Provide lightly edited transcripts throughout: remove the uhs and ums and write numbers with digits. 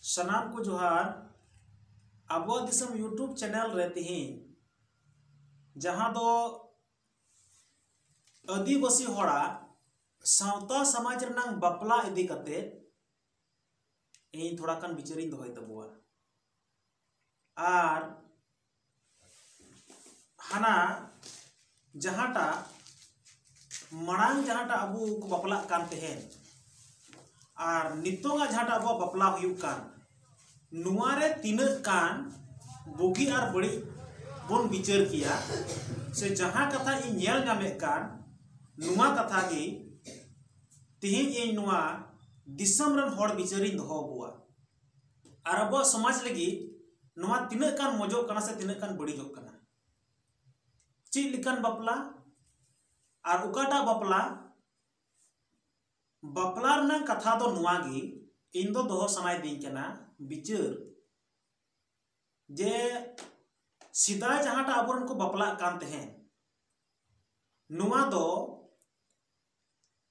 सनाम को जोहार आबो दिसम यूट्यूब चैनल रे तिहिन जहां दो आदिवासी होड़ा सावता समाज रनांग बापला इदी कते इन थोड़ा कान बिचारी दोहय तबुआ आर हाना जहांटा मणांग जहांटा अबू को बापला कान तेहेन आर नितोंगा जहांटा अबू बापला हुयुक कान नुआरे तीनक कान बुगी आर बड़ी बोन बिचार किया से जहां कथा इन नेल नामे कान नुआ कथा की तिहिन इन नुआ दिसम रन होड़ बिचारी दोहो बुआ आर अबू समाज लगी नुआ तीनक कान मजो कना से तीनक कान बड़ी जोक कना ची लिकन बापला आर उकाटा बापला बापला रना कथा दो नुआ गी इन दो दोहो सनाय दिन कना बिचार जे सीधा जहांटा आबोरन को बापला कान तेहेन नुआ दो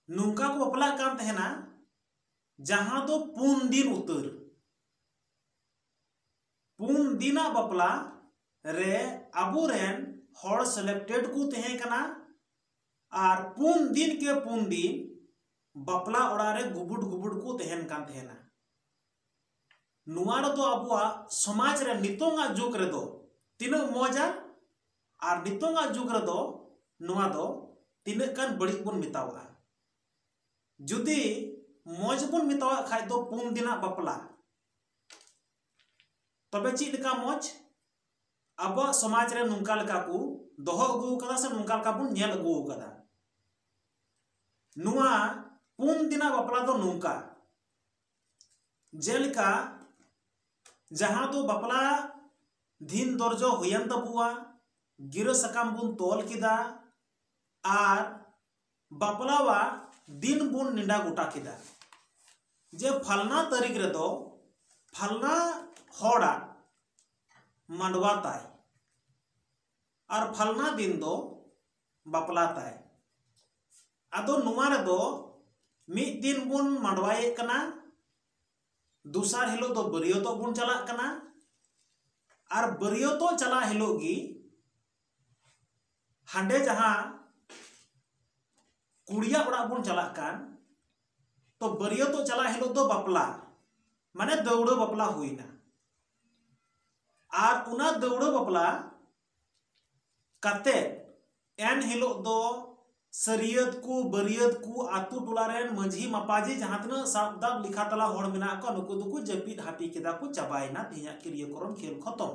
नुंका को बापला कान तेहेना जहां दो 3 दिन उतर 3 दिना बापला रे आबोरेन होड़ सेलेक्टेड को तेहे कना आर 3 दिन के 3 दिन बापला ओड़ा रे गुबुड गुबुड को तेहेन कान तेहेना नुआ तो आबुआ समाज रे नितोंगा जुग रे दो तीना मौजा आर नितोंगा जुग रे दो नुआ दो तीना कान बड़ी बन मितावा जुदी मौज बन मितावा खाय दो 3 दिना बापला तबे ची लेका मौज अब समाज रे नुंका लेका को दोहो अगु कदा से नुंका लेका बुन नेल अगु कदा नुआ 3 दिना बापला दो नुंका जेलका जहां तो बापला दिन दर्जो हुयन तबुआ गिरा सकाम बुन तोल किदा आर बापलावा दिन बुन निंडा गोटा किदा जे फलना तारीख रे दो फलना होड़ा मांडवा ताय आर फलना दिन दो बापला ताय आदो नुआ रे दो मिद दिन बुन मांडवाए कना दूसर हिलो दो बरियोतो बुन चला कना आर बरियोतो चला हिलो गी हांडे जहां कुड़िया उड़ा बुन चला कान तो बरियोतो चला हिलो दो बापला माने दौड़ो बापला हुईना आर उना दौड़ो बापला कते एन हिलो दो सरियत को बरियत को आतु टोलारेन मंझी मापाजी जहां तना साबदाब लिखा तला होड़ मेना को नुकु दुकु जपीद हापी केदा को चाबायना तिया क्रियाकरण खेल खत्म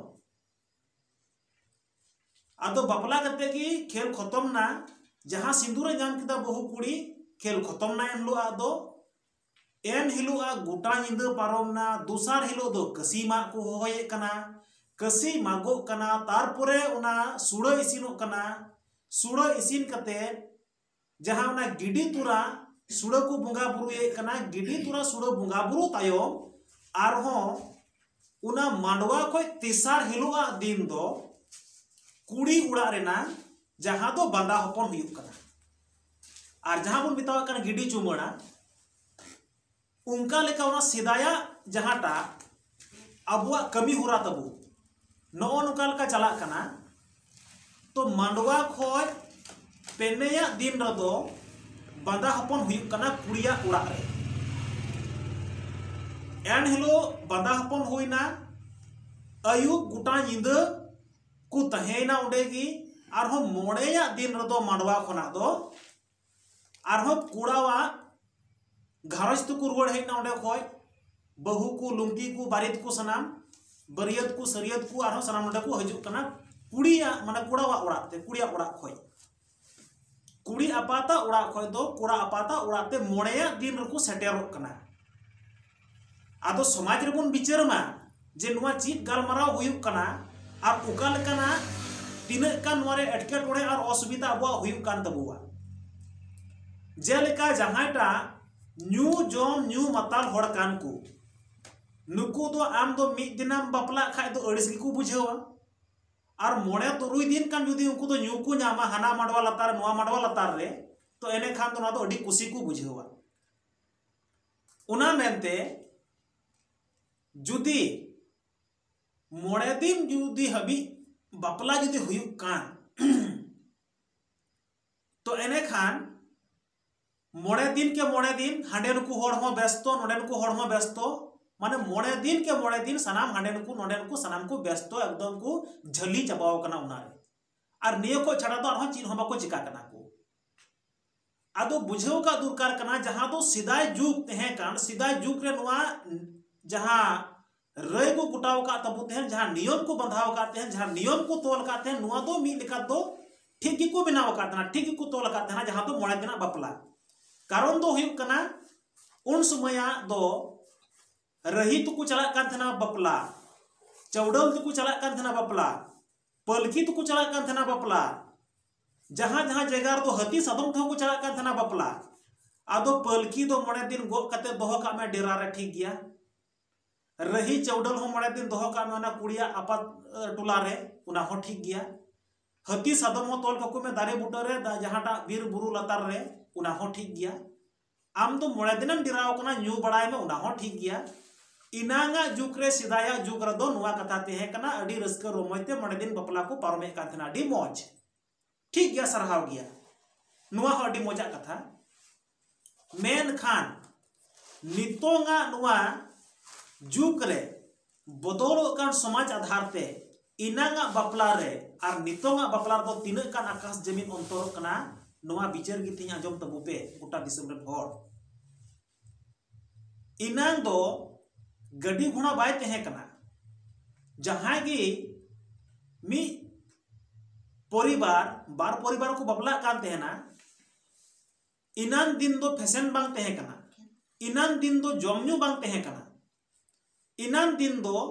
आदो बापला कते की खेल खत्म ना जहां सिंदूर जाम केदा बहु कुड़ी खेल खत्म ना एन लो आदो एन हिलो आ गोटा निंदा पारम ना दूसर हिलो दो कसीमा को होये कना कसी मागो कना तारपरे उना सुड़ा इसिनो कना सुड़ा इसिन कते जहां उना गिडी तुरा सुड़ा को बुंगा बुरुए कना गिडी तुरा सुड़ा बुंगा बुरु तायो आरहो उना मांडवा को तेसार हिलोआ दिन दो कुड़ी उड़ा रेना जहां दो बांदा हपन हुयुक कना आर जहां बुन बितावा कना गिडी चुमड़ा उनका लेका उना सिदाया जहांटा अबुआ कमी हुरा तबु नो नुका लेका चला कना तो मांडवा खोय पेनेया दिन रदो बांदा हपन हुयुक कना कुड़िया उड़ा रे एन हिलो बांदा हपन हुईना अयुब गुटा निंदा को तहेना उडेगी आरहो मोड़ेया दिन रदो मांडवा खोना दो आरहो कुड़ावा घारज तो कुरवड़ हेना उडे खोय बहु को लुंगी को बारित को सनाम बरियत को सरियत को आरहो सनाम उडे को हजू कना कुड़िया माने कुड़ावा उड़ाते कुड़िया उड़ा खोय कुड़ी अपाता उड़ा खोय दो कुड़ा अपाता उड़ाते मोड़ेया दिन रको सेटेरोक कना आदो समाज रेबुन बिचारमा जे नुआ चीत गालमाराव हुयुक कना आर उका लेकाना तिनक कान नुआरे एटके टोड़े आर असुविधा अबुआ हुयुक कान तबुआ जेलेका जहांटा न्यू जम न्यू माताल होड़ कान को नुकु दो आम दो मिद दिनम बापला खाय दो अड़िस गिकु बुझावा और मोड़े तुरुई दिन कान जुदी उनको तो न्यू को नामा हाना माडवा लतार नुआ माडवा लतार रे तो एने खान तो ना तो अड़ी कुसी को बुझावा उना मेनते जुदी मोड़े दिन जुदी हबी बापला जुदी हुयुक कान तो एने खान मोड़े दिन के मोड़े दिन हांडे नुकु होड़ हो व्यस्तो नोडे नुकु होड़ हो व्यस्तो माने मोड़े दिन के मोड़े दिन सनाम हांडे नुकु नोडे नुकु सनाम को व्यस्तो एकदम को झली चबाव कना उनारे और नियो को छड़ा दो और चीन हो बाको चिका कना को आदो बुझेव का दुरकार कना जहां दो सिदाय जुग तहे कान सिदाय जुग रे नुआ जहां रय को गुटाव का तबु तहे जहां नियम को बंधाव का तहे जहां नियम को तोल का तहे नुआ दो मी लेका दो ठीक की को बनाव का तना ठीक को तोल का तना जहां दो मोड़े दिना बापला कारण दो हुयुक कना उन समया दो रही तो चला कान थना बापला चौडल तो चला कान थना बापला पलकी तो चला कान थना बापला जहां जहां जगह दो हती सदम तो को चला कान थना बापला आदो पलकी दो मोड़े दिन गो कते दोहो का में डेरा रे ठीक गया रही चौडल हो मोड़े दिन दोहो का में ना कुड़िया आपात टोला रे उना हो ठीक गया हती सदम हो तोल को में दारे बुटा रे जहांटा बीर बुरु लतार रे उना हो ठीक गया आम तो मोड़े दिनम डिराव कना न्यू बड़ाई में उना हो ठीक गया इनांगा जुग रे सिदाया जुग रे दो नुआ कथा तहे कना अडी रस्क रोमयते मोड़े दिन बपला को पारमे का थना अडी मौज ठीक गया सरहाव गया नुआ हो अडी मौजा कथा मेन खान नितोंगा नुआ जुग रे बदल कान समाज आधार ते इनांगा बपला रे और नितोंगा बपला दो तीन कान आकाश जमीन अंतर कना नुआ बिचार की थी आजम तबु पे गोटा दिसम रे भोर इनांग दो गड्डी घोड़ा बाय तहे कना जहां गी मी परिवार बार परिवार को बपला कान तहेना इनान दिन दो फैशन बांग तहे कना इनान दिन दो जमन्यू बांग तहे कना इनान दिन दो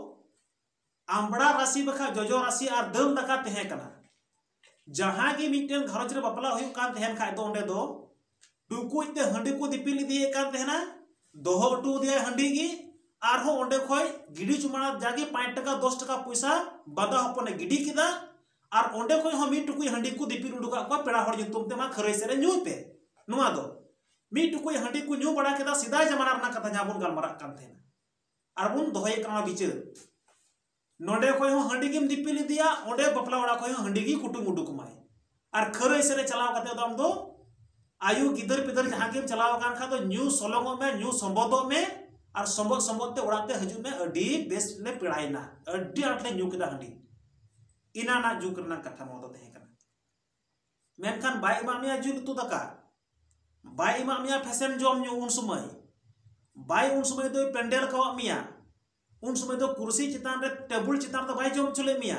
आंबड़ा राशि बखा जोजो राशि और दल दका तहे कना जहां की मिटन घरज रे बपला हुई कान तहन खाय दो ओंडे दो टुकुज ते हंडी को दिपिल दिए कान तहना दोहो टू दिए हंडी गी आर हो ओंडे खोय गिडी चुमाना जागे 5 टका 10 टका पैसा बादा हपने गिडी किदा और ओंडे खोय हो मी टुकुज हंडी को दिपिल उडुका को पेड़ा हर जुतुम ते मा खरय सेरे न्यू पे नुआ दो मी टुकुज हंडी को न्यू बड़ा केदा सीधा जमाना रना कथा जाबुन गलमारा कान तहना आर बुन दोहय कना बिचार नोडे खोय हो हंडी गिम दिपिल दिया ओंडे बपला वाला खोय हो हंडी गी कुटुम उडुक माय और खरय सेरे चलाव कते दम दो आयु गिदर पिदर जहां गेम चलाव कान खा तो न्यू सोलोंगो में न्यू संबोधो में और संबोध संबोध ते उड़ाते हजू में अडी बेस्ट ले पिड़ाइना अडी आटले न्यू केदा हंडी इना ना जुग करना कथा मोदो तहे कना मेनखान बाय इमामिया जुग तु दका बाय इमामिया फैशन जॉम न्यू उन समय दो पेंडल का मिया उन समय दो कुर्सी चितान रे टेबुल चितान तो बाय जॉम चले मिया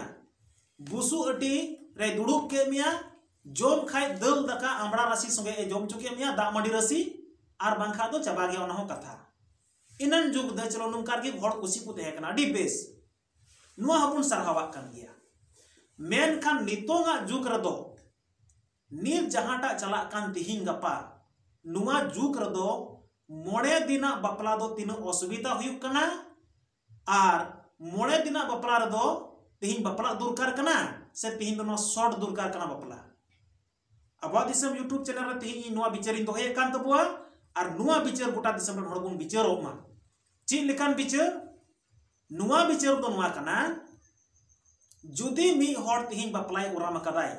बुसु अटी रे दुड़ुक के मिया जॉम खाय दल दका आमड़ा राशि संगे जॉम चुके मिया दा मडी राशि और बांखा दो चबा गया ओना हो कथा इनन जुग दे चलो नुकार की घोड़ कुसी को तहे कना डी बेस नुआ हपुन सरहावा कान गया मेन खान नितोंगा जुग रदो नीर जहांटा चला कान तिहिन गपा नुआ जुग रदो मोड़े दिना बपला दो तीन असुविधा हुयुक कना और मोड़े दिना बपला रदो तिहिन बपला दुरकार कना से तिहिन दो शॉर्ट दुरकार कना बपला अब दिसम यूट्यूब चैनल रे तिहिन नुआ बिचारिन दोहे कान तबुआ और नुआ बिचार गोटा दिसम रे हड़बुन बिचारो मा ची लेकान बिचार नुआ बिचार दो नुआ कना जुदी मी हड़ तिहिन बपलाय उराम कदाय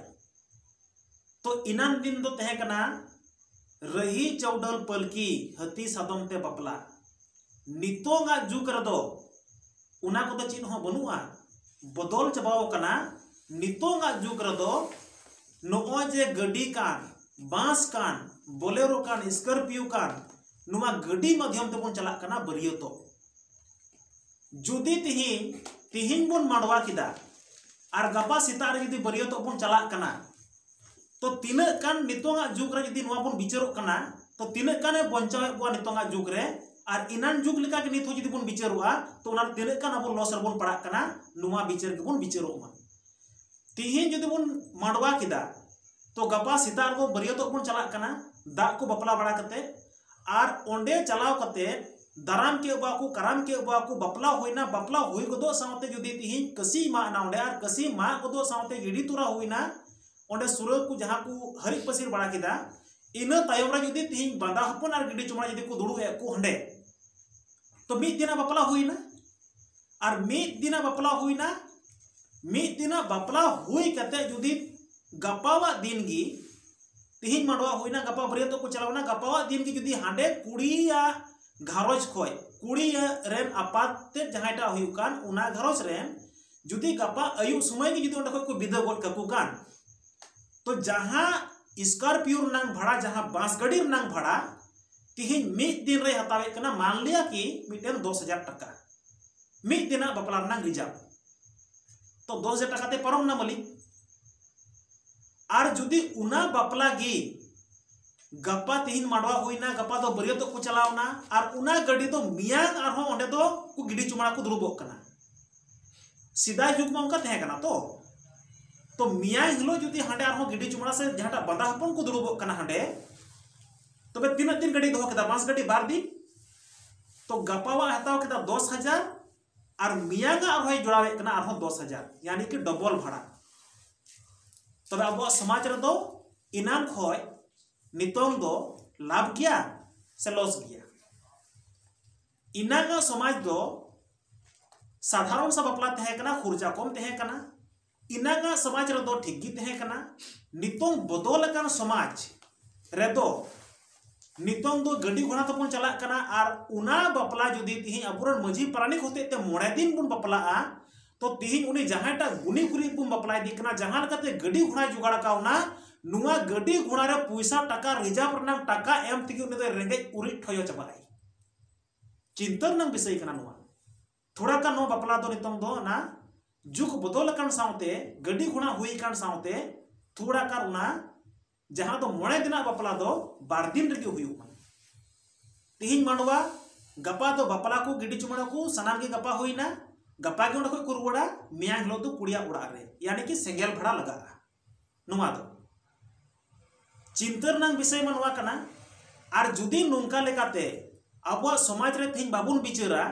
तो इनान दिन दो तहे कना रही चौडल पलकी हती सदम ते बपला नितोंगा जुग रदो उना को तो चिन्ह बनुआ बदल चबाव कना नितोंगा जुग रदो नो जे गड्डी कान बांस कान बोलेरो कान स्कॉर्पियो कान नुमा गड्डी माध्यम ते बन चला कना बरियतो जुदी तिहिन बन मांडवा किदा और गपा सितार जुदी बरियतो बन चला कना तो तीना कान नितोंगा जुग रे जुदी नुआ बन बिचारो कना तो तीना काने बंचाव बो नितोंगा जुग रे और इनान जुग लेका के नितो जुदी बन बिचारोआ तो उना तीना कान अब लॉस रे बन पड़ा कना नुआ बिचार के बन बिचारो मा तिहिन जुदी बन मांडवा किदा तो गपा सितार को बरियतो बन चला कना दा को बपला बड़ा कते और ओंडे चलाव कते दाराम के बाकू कराम के बाकू बपला होइना बपला हुई गदो सावते जुदी तिहिन कसी मा ना ओंडे और कसी मा गदो सावते गिडी तुरा होइना ओंडे सुरग को जहां को हरि पसिर बड़ा किदा इना तायम रे जुदी तिहिन बांदा हपन और गिडी चुमा जुदी को दुड़ु ए को हंडे तो मी दिना बपला होइना और मीद दिन बापला हुईना मीद दिन बापला हुई कते जुदी गपावा दिन गी तिहिन मांडवा हुईना गपा बरियतो को चलावना गपावा दिन की जुदी हांडे कुड़ी या घारोज खोय कुड़ी रेन आपाते जहांटा हुयुकान उना घारोज रेन जुदी गपा अयु समय की जुदी उंडा को बिदा गोल ककुकान तो जहां स्कॉर्पियो रनांग भाड़ा जहां बांस गाड़ी रनांग भाड़ा तिहिन मीद दिन रे हतावे कना मान लिया कि मिटेन 10,000 टका मीद दिन बापला रनांग रिजर्व तो 10,000 टका ते परम ना मलिक और जुदी उना बापला गी गप्पा तिहिन मांडवा हुईना गप्पा दो बरियतो को चलावना और उना गाड़ी तो मियांग और हों ओंडे दो को गिडी चुमाड़ा को दुरुबोक कना सीधा जुग में उनका तहे कना तो मियांग हिलो जुदी हांडे और हों गिडी चुमाड़ा से जहांटा बंदा हपन को दुरुबोक कना हांडे तो बे तीन दिन गाड़ी दो केदा बांस गाड़ी 12 दिन तो गप्पावा हताव केदा 10,000 और मियांगा और होय जोड़ावे कना और हों 10,000 यानी कि डबल भाड़ा तबे अब समाज रे दो इनाम खोय नितोंग दो लाभ गया से लॉस गया इनागा समाज दो साधारण सा बापला तहे कना खुर्जा कम तहे कना इनागा समाज रे दो ठीक गी तहे कना नितोंग बदल कन समाज रे दो नितोंग दो गड्डी घोड़ा तपन चला कना और उना बापला जुदी तिहि अबुरन मजी प्राणिक होते ते 9 दिन बुन बापला तो तिहिन उनी जहांटा गुनी गुरी बुन बपलाय दिकना जहां लकाते गड्डी घोड़ा जुगाड़ कावना नुआ गड्डी घोड़ा रे पैसा टका रिजर्व रनाम टका एम तिगी उनी दो रेंगे उरी ठयो चबाय चिंतर नंग विषय कना नुआ थोड़ा का नो बपला दो नितोंग दो ना जुग बदल कन सावते गड्डी घोड़ा हुई कन सावते थोड़ा का उना जहां तो 9 दिन बपला दो 12 दिन रेगे हुयुक तिहिन मांडवा गपा दो बपला को गिडी चुमाड़ा को सनाम के गपा हुईना गपा के को रुवाड़ा मियां हिलो तो कुड़िया उड़ा रे यानी कि सेंगेल भाड़ा लगा नुआ दो चिंतर नंग विषय मनवा कना और जुदी नुंका लेकाते अबवा समाज रे थिंग बाबुन बिचारा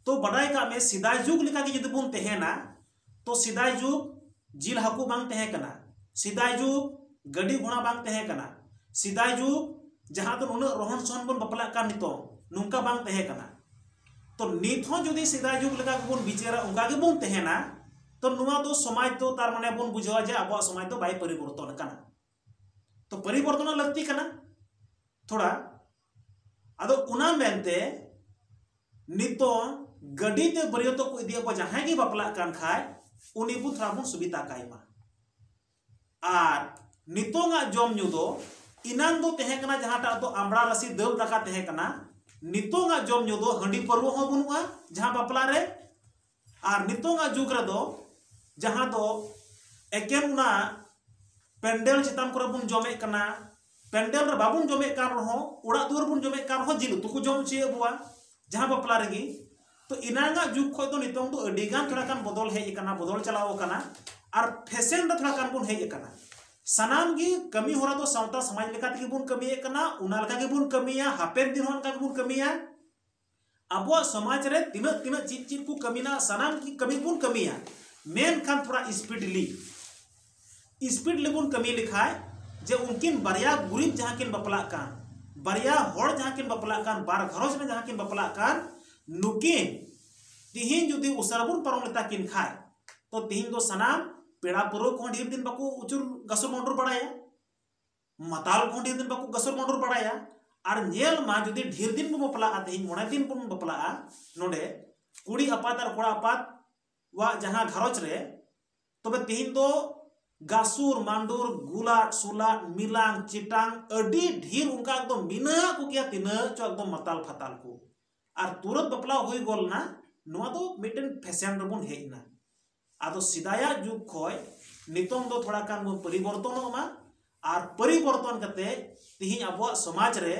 तो बड़ाई का में सिदाय जुग लेका के जुदी बुन तहेना तो सिदाय जुग जिल हाकू बांग तहे कना सिदाय जुग गड्डी घोड़ा बांग तहे कना सिदाय जुग जहां तो उन रोहन सोहन बन बपला का नितो नुंका बांग तहे कना तो नित हो जुदी सिदाय जुग लेका के बुन बिचारा उनका के बुन तहेना तो नुआ दो समाज तो तार माने बुन बुझवा जे अब समाज तो बाय परिवर्तन कना तो परिवर्तन लगती कना थोड़ा अदो उना मेनते नितो गड्डी ते बरियतो को इदिया को जहां की बपला कान खाय उनी बु थोड़ा बुन सुविधा कायमा आर नितोंगा जम न्यू दो इनान दो तहे कना जहांटा तो आमड़ा रसी दल दाका तहे कना नितोंगा जम न्यू दो हंडी परवो हो बनुआ जहां बपला रे आर नितोंगा जुग रे दो जहां दो एकेन उना पेंडल चिताम करे बुन जमे कना पेंडल रे बाबुन जमे कान रहो उड़ा दुर बुन जमे कान रहो जिल तुको जम चे बुआ जहां बपला रेगी तो इनांगा जुग खो तो नितोंग दो अडिगान थोड़ा कान बदल हे कना बदल चलाओ कना और फैशन रे थोड़ा कान बुन हे कना सनाम गी कमी होरा तो सावता समाज लेका तकी बुन कमी कना उना लेका के बुन कमिया हापेन दिन होन का बुन कमिया अबो समाज रे तिना तिना चीज चीज को कमीना सनाम की कमी बुन कमिया मेन खान थोड़ा स्पीड लेबुन कमी लिखाय जे उनकिन बरिया गुरीब जहां किन बपला कान बरिया होड़ जहां किन बपला कान बार घरोज में जहां किन बपला कान नुकिन तिहिन जुदी उसरबुन परम लेता किन खाय तो तिहिन दो सनाम पेड़ा पुरो को ढेर दिन बाको उचुर गसर मंडुर बड़ाया मताल को ढेर दिन बाको गसर मंडुर बड़ाया और नेल मा जुदी ढेर दिन बो बपला आते हिन 9 दिन बो बपला नोडे कुड़ी अपात और कोड़ा अपात वा जहां घरोज रे तबे तिहिन दो गासुर मांडुर गुला सुला मिलांग चिटांग अडी ढेर उनका एकदम मिना को किया तिना चो एकदम मताल फताल को और तुरंत बपला हुई गोल ना नोआ दो मिटन फैशन रबुन हेना आदो सिदाया जुग खोय नितोंग दो थोड़ा कान बन परिवर्तन मा और परिवर्तन कते तिहिन अब समाज रे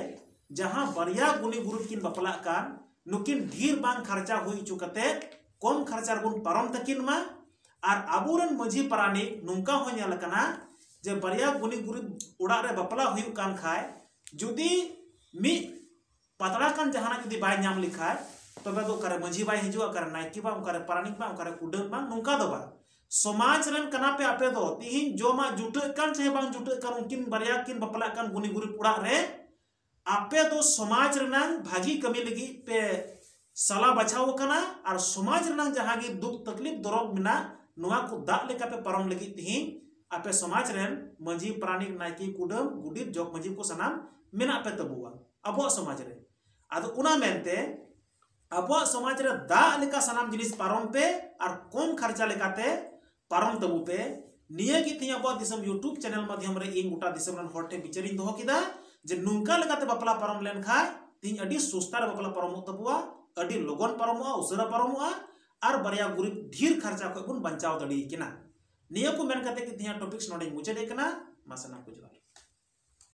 जहां बरिया गुनी गुरु किन बपला कान नुकिन ढेर बांग खर्चा हुई चुकते कम खर्चा गुन परम तकिन मा और अबुरन मझी परानी नुंका हो नेल कना जे बरिया गुनी गुरु उड़ा रे बपला हुई कान खाय जुदी मी पतड़ा कान जहां जुदी बाय नाम लिखाय तबे तो करे मझी बाय हिजुआ करे नाइकी बा करे परानिक बा करे कुडन बा नुंका दो बा समाज रन कना पे आपे दो तिहिन जोमा जुटे कान चाहे बांग जुटे कान उनकिन बरिया किन बपला कान गुनी गुरी उड़ा रे आपे तो समाज रनांग भागी कमी लगी पे सला बचाव कना और समाज रना जहां गे दुख तकलीफ दरद बिना नुआ को दाग लेका पे परम लगी तिहिं आपे समाज रेन मंजी प्राणिक नायकी कुडम गुडित जग मंजी को सनाम मेना पे तबुआ अब समाज रे आदो उना मेनते अब समाज रे दाग लेका सनाम जिनिस परम पे और कम खर्चा लेकाते परम तबु पे निया की तिया अब दिसम यूट्यूब चैनल माध्यम रे इन गोटा दिसम रन हॉटे बिचारिन दोहो किदा जे नुंका लेकाते बपला परम लेन खाय तिन अडी सुस्तार बपला परम तबुआ अडी लोगन परमोआ उसरा परमोआ और बरिया गुरीब धीर खर्चा को बन बचाव दड़ी किना निया को मेन कते कि तिया टॉपिक्स नोडे मुझे देखना मासना को जवाब।